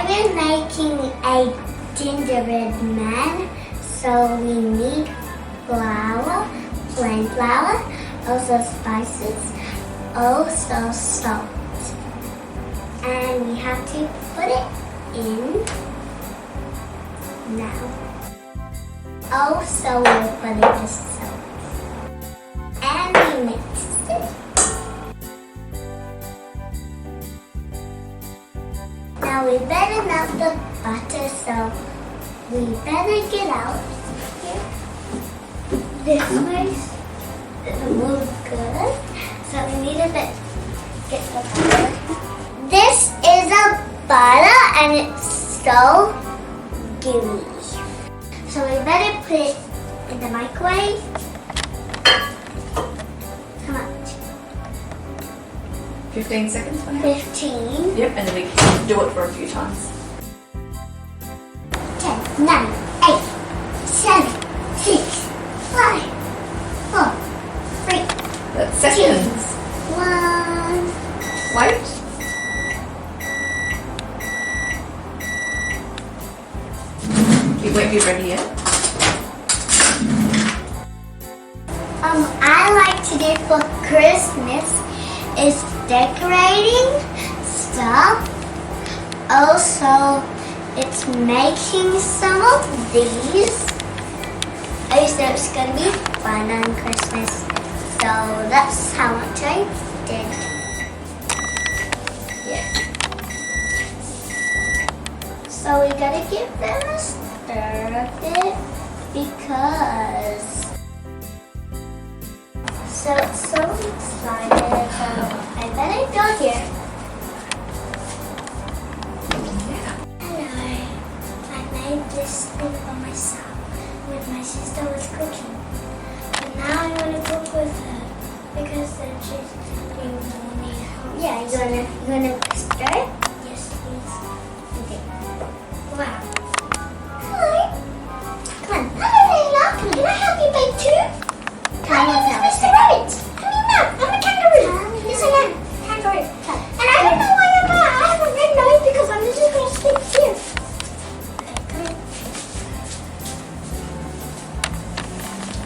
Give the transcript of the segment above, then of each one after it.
we're making a gingerbread man, so we need flour, plain flour, also spices, also salt. And we have to put it in now. Also, we'll put in the salt. And we mix it. Now we better melt the butter, so we better get out here. This way doesn't look good, so we need to get the butter. This is a butter and it's so gooey. So we better put it in the microwave. How much? 15 seconds, maybe? 15. Yep, and then we can do it for a few times. 10, 9, 8, 7, 6, 5, 4, 3, That's seconds. 1. Wait. You won't be ready yet. I like to do for Christmas is decorating stuff. Also, it's making some of these. Also, it's gonna be fun on Christmas. So that's how much I did. Yeah. So we gotta give them a stir of it because so excited. So I better go here. Hello. I made this thing for myself with my sister was cooking. And now I want to cook with her because then she's doing me help. Yeah, you wanna stir it? Yes, please. Okay. Wow. Hello. Come on. Hello, Layla. Can I help you bake too? My name is Mr. Rabbit. Come here now. I'm a kangaroo. Yes, I am. Kangaroo. And I don't know why I have a red nose because I'm just going to sleep here. Okay, come here.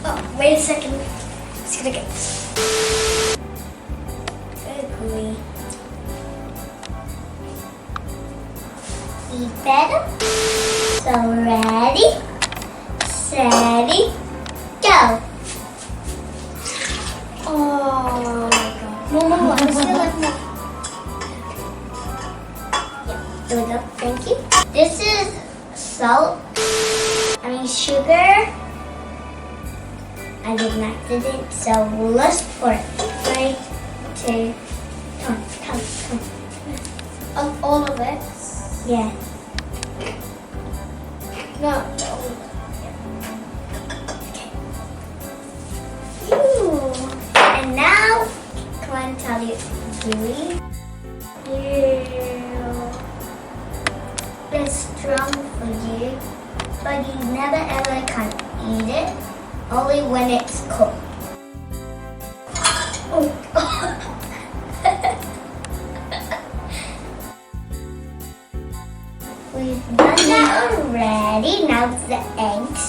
Oh, wait a second. Just gonna get this. Very gooey. Eat better. So ready, steady, go. Oh my god. No, I still have more. Yeah, there we go. Thank you. This is salt. Sugar. I did an accident, so let's pour it. 3, 2, come. All of it? Yeah. No. Okay. Ooh. And now, come on, Thalia, gooey. It's strong for you, but you never ever can eat it, only when it's cooked. Oh. We've done that already. Now it's the eggs.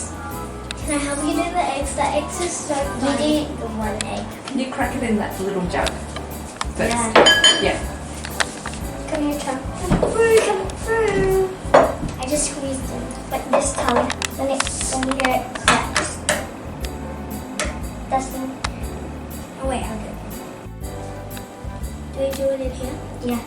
Can I help you do the eggs? The eggs is so fun. You do the one egg. You crack it in that little jug first. Yeah. Come here, Tom. Come through. I just squeezed it. But this time, when you hear it cracks. Dustin. Oh wait, I'll do it. Do we do it in here? Yeah.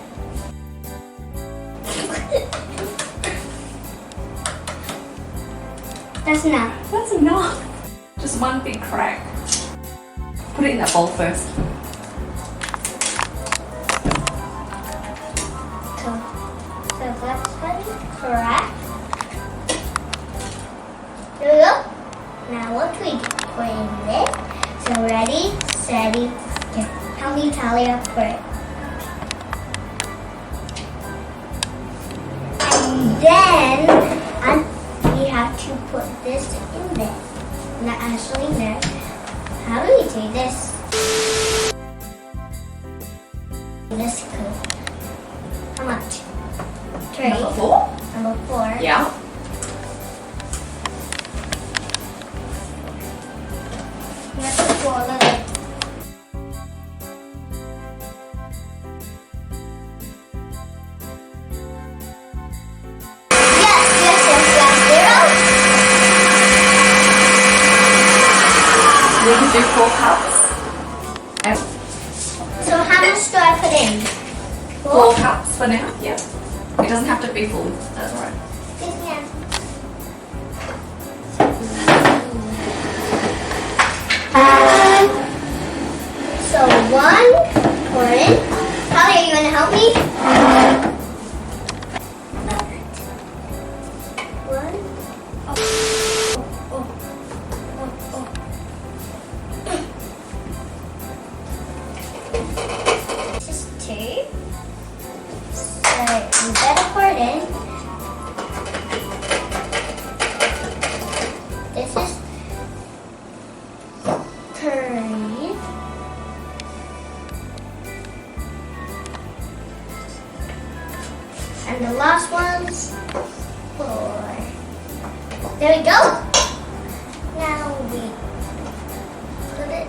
That's enough. That's enough. Just one big crack. Put it in that bowl first. So that's one crack. There we go. Now what do we do? Put in this. So ready, steady, go. Help me, Thalia, pour it. And then we have to put this in there. Not actually there. How do we do this? This good. How much? 3. Number 4. We could do 4 cups. And So how much do I put in? 4 cups for now. Yep. It doesn't have to be full. That's all right. Yeah. So 1 pour in. Thalia, you want to help me? 1. This is 2. So you better pour it in. This is 3. And the last one's 4. There we go. Now we put it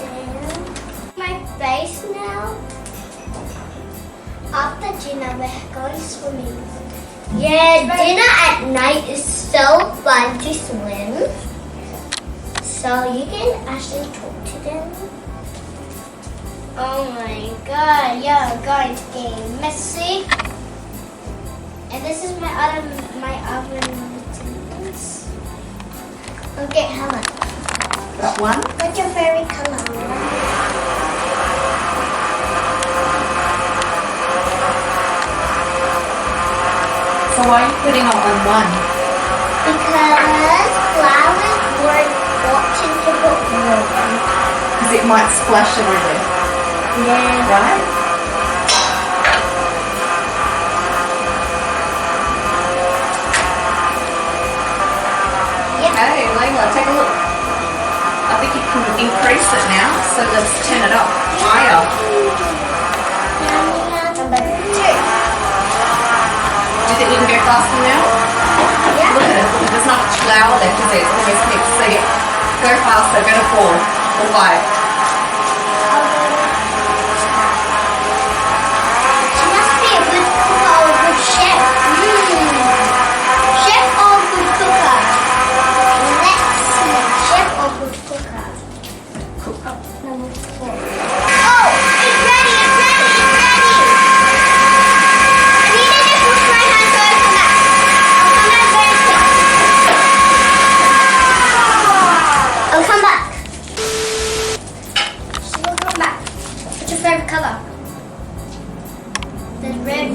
in my face now. After dinner, we're going swimming. Yeah, dinner at night is so fun to swim. So you can actually talk to them. Oh my god, you're going to get messy. And this is my oven utensils. Okay, Helen. Got 1. What's your favorite color? So why are you putting it on 1? Because flowers weren't watching to put water. Because it might splash everywhere. Yeah. Right? Hey, Layla, take a look. I think you can increase it now, so let's turn it up higher. Number 2. Do you think we can go faster now? Yeah. Look at it. There's not much flour left, is there? It's almost mixed. So yeah, go faster. Go to 4 or 5. She must be a good cook or a good chef. Chef or good cooker? Let's see. Chef or good cooker? Cool. Number 4. Oh, it's ready, it's ready, it's ready. I needed to push my hand so I come back. I'll come back very quick. She will come back. What's your favorite color? There's red,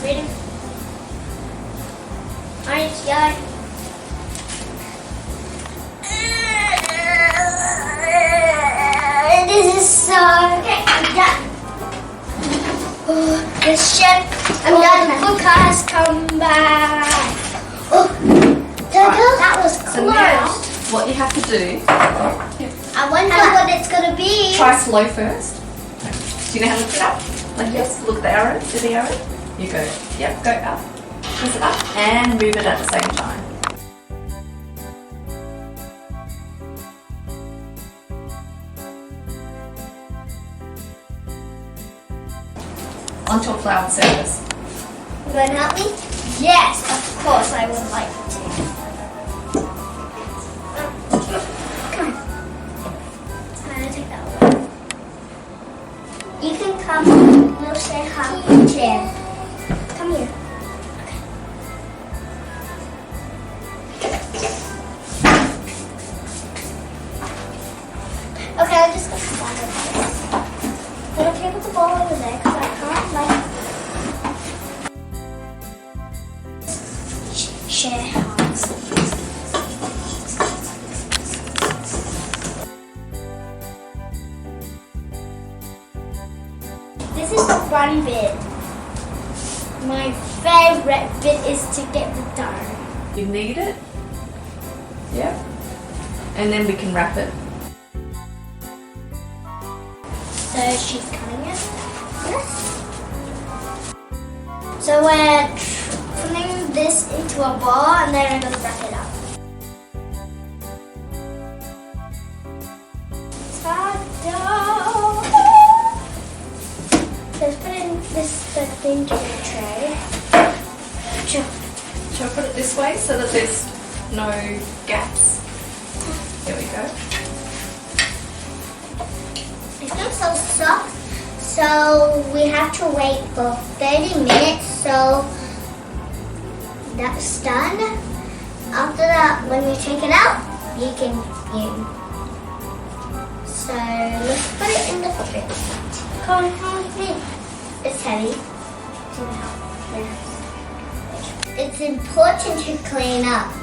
green, orange, yellow. This is so okay. I'm done. Oh, the chef and the cooker has come back. Oh, that was close. So now, what you have to do, I wonder what it's gonna be. try slow first. Do you know how to lift it up? Like this. Look at the arrow. See the arrow? You go. Yep, go up. Press it up and move it at the same time. Onto a floured surface. You gonna help me? Yes, of course I would like to. Come on. I'm gonna take that away. You can come. We'll say hi to the chair. Come here. Okay, I'll just go to the bottom of this. I'm gonna take the ball over there because I can't like share hands. This is the fun bit. My favorite bit is to get the dough. You knead it. Yep. And then we can wrap it. So she's cutting it. Yes. So we're putting this into a ball and then I'm going to wrap it up. Ta-da! Let's put in this into the tray. Sure. Shall I put it this way so that there's no gaps? There we go. So we have to wait for 30 minutes. So that's done. After that, when you take it out, you can use. So let's put it in the fridge. Come on, please. It's heavy. It's important to clean up.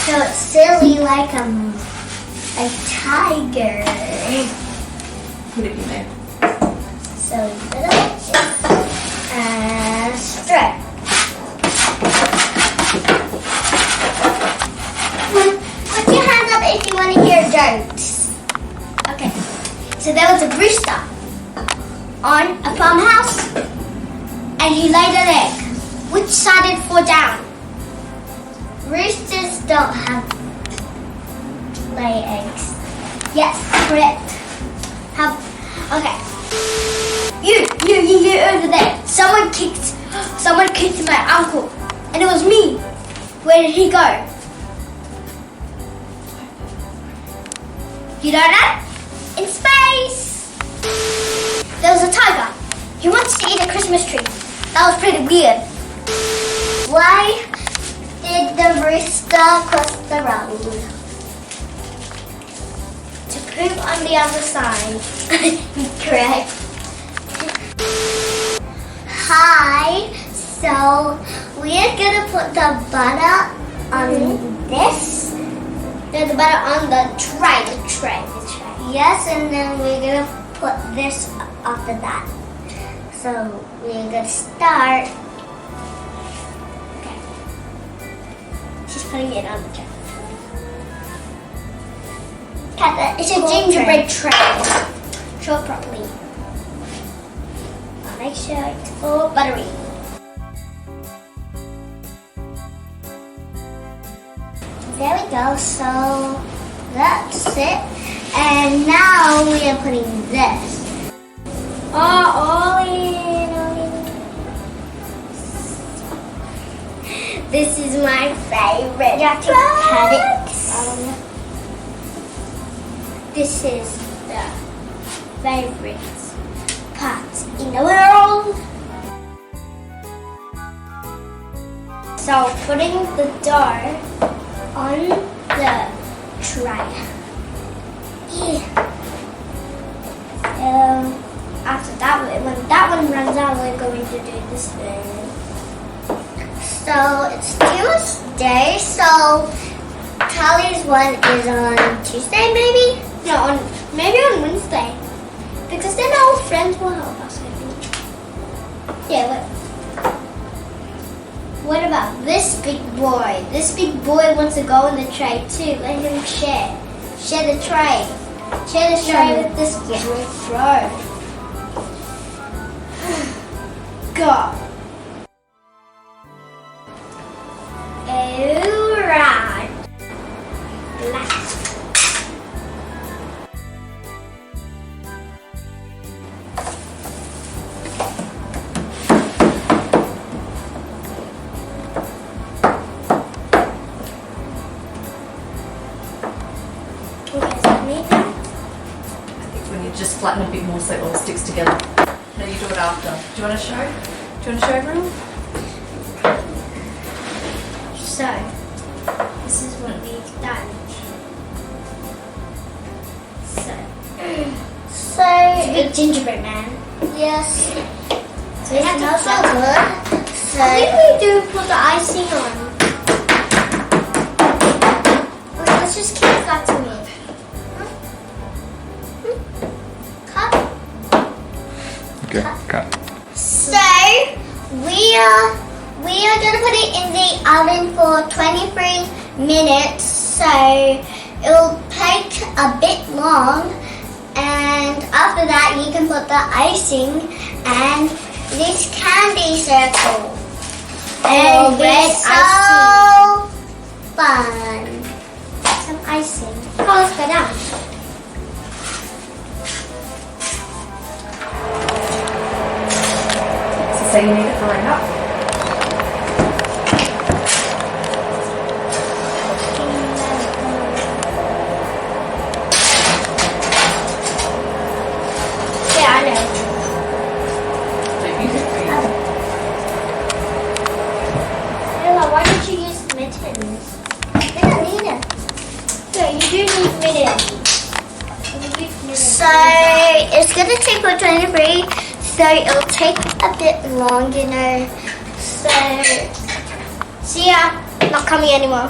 So it's silly like a tiger. Put it in there. So little and straight. Put your hands up if you want to hear jokes. Okay. So there was a rooster on a farmhouse, and he laid an egg. Which side did it fall down? Roosters don't have lay eggs. Yes, correct. Okay. You over there. Someone kicked my uncle, and it was me. Where did he go? You don't know? In space. There was a tiger. He wants to eat a Christmas tree. That was pretty weird. Why did the rooster cross the road? To poop on the other side. Correct. Hi. So we're gonna put the butter on this. The butter on the tray. The tray. Yes, and then we're gonna put this after that. So we're gonna start. Okay. She's putting it on the tray. It's a gingerbread tray. Show it properly. Make sure it's all buttery. There we go. So that's it. And now we are putting this. All in. This is my favorite. You have to cut it. This is the favorite part in the world. So putting the dough on the tray. After that, when that one runs out, we're going to do this thing. So it's Tuesday. So Thalia's one is on Tuesday, maybe. No, maybe on Wednesday, because then our friends will help us, I think. Yeah, what about this big boy? This big boy wants to go in the tray too. Let him share. Share the tray. Share the tray with this big bro. Go. Alright. Black. Just flatten a bit more so it all sticks together. No, you do it after. Do you want to show? Do you want to show everyone? So, this is what we've done. So it's a big gingerbread man. Yes. So it smells so good. So I think we do put the icing on. Okay, let's just keep that to me. Okay, cut. So we are gonna put it in the oven for 23 minutes. So it'll take a bit long, and after that you can put the icing and this candy circle. And red so fun. Some icing. Oh, let's go down. So you need it for right up. Yeah, I know. So it's gonna take for 23. So it'll take a bit long, you know. So see ya. Not coming anymore.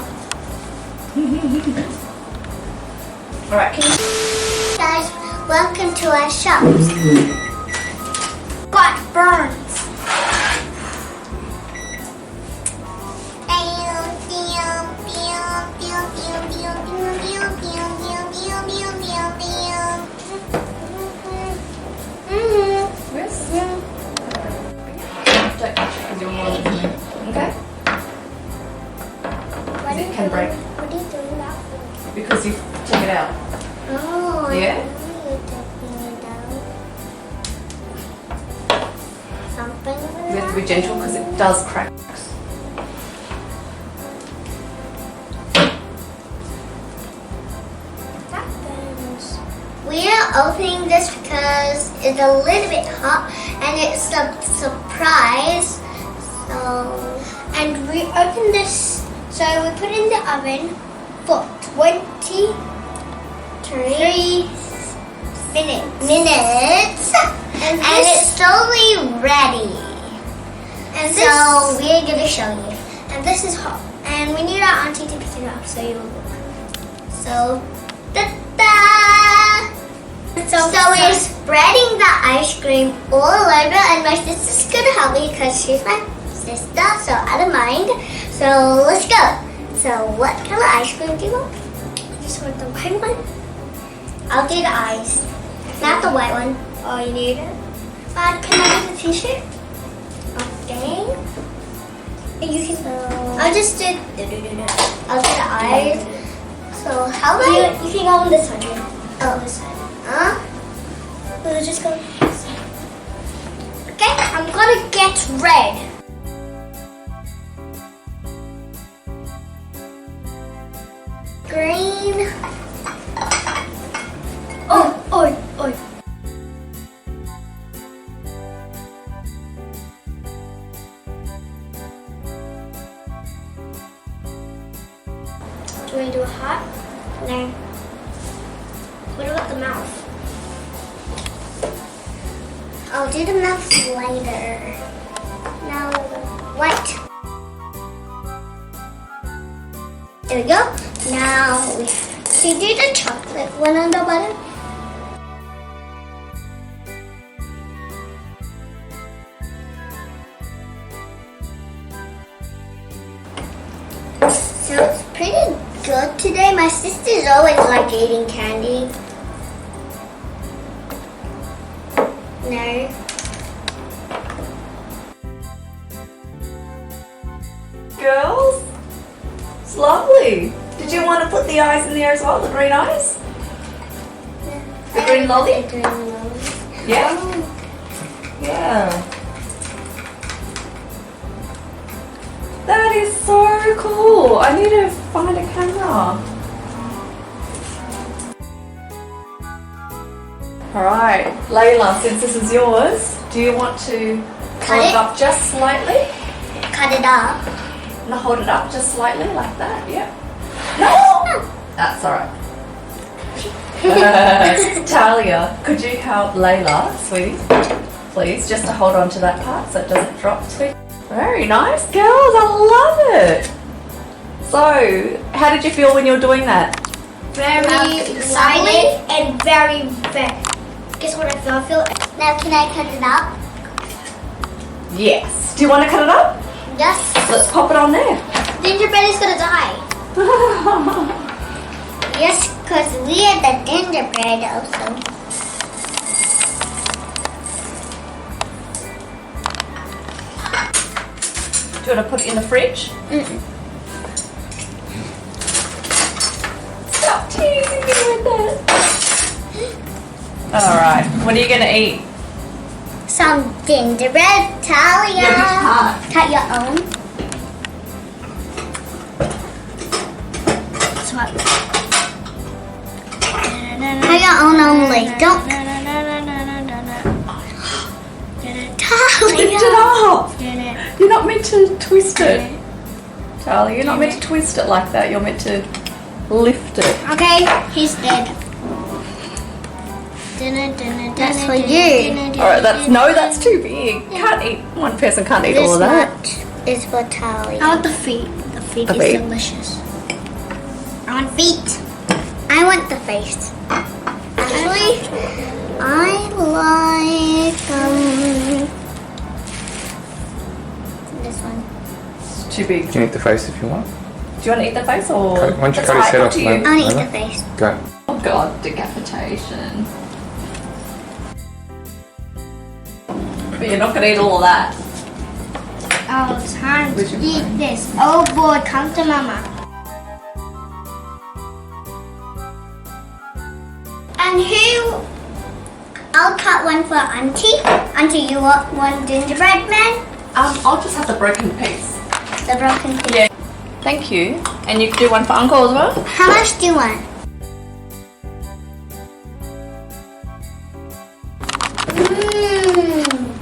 Alright, Guys, welcome to our shop. Got burns. don't touch it because you're more than me. Okay? Because it can break. What are you doing that for? Because you took it out. Oh, Yeah? Something You have to be gentle because it does crack. We are opening this because it's a little bit hot and it's a surprise. So, and we open this, so we put it in the oven for 23 minutes. And it's slowly ready. And so we're going to show you. And this is hot. And we need our auntie to pick it up so you will look. So, ta-da! So we're spreading the ice cream all over, and my sister's gonna help me because she's my sister, so I don't mind. So let's go. So what color ice cream do you want? I just want the white one. I'll do the eyes, not the white one. Oh, you need it? Can I do the t-shirt? Okay. You can. I'll just do. I'll do the eyes. So how about you can go on this side. Oh, this side. Huh? We'll just go this side. Okay, I'm gonna get red. Green. Oh. Do you want to do a heart? No. What about the mouth? I'll do the mouth later. Now, white. There we go. Now, we do the chocolate one on the bottom. So it's pretty good today. My sister's always like eating candy. No. Girls, it's lovely. Did you want to put the eyes in there as well, the green eyes? The green lolly? Yeah? Yeah. That is so cool. I need to find a camera. Alright, Layla, since this is yours, do you want to hold it up just slightly? Cut it up. No, hold it up just slightly like that, yeah. No! That's alright. Thalia, could you help Layla, sweetie, please, just to hold on to that part so it doesn't drop, sweetie? Very nice, girls, I love it. So, how did you feel when you were doing that? Very excited and very. Guess what I feel? Now can I cut it up? Yes. Do you want to cut it up? Yes. Let's pop it on there. Gingerbread is gonna die. Yes, because we are the gingerbread also. Do you want to put it in the fridge? Stop teasing me with that. Alright, what are you going to eat? Some gingerbread, Thalia. Yeah, which part? Cut your own. Swap. Cut your own only. Don't. Lift it up. You're not meant to twist it. Thalia, you're not meant to twist it like that. You're meant to lift Do it. Okay, he's dead. That's for you. Alright, that's too big. Can't eat, one person can't eat all of that. This is for Thalia. I want the feet. The feet The is feet. delicious. I want feet. I want the face. Actually, I like this one. It's too big. You can eat the face if you want. Do you want to eat the face or? Why don't you That's cut his right, head up off, to you. Layla? I want to eat the face. Go. Oh god, decapitation. But you're not going to eat all of that. Oh, time Would to you eat mind? this. Oh boy, come to mama. And who? I'll cut one for Auntie. Auntie, you want one gingerbread man? I'll just have the broken piece. The broken piece. Yeah. Thank you. And you can do one for Uncle as well? How much do you want? Mmm.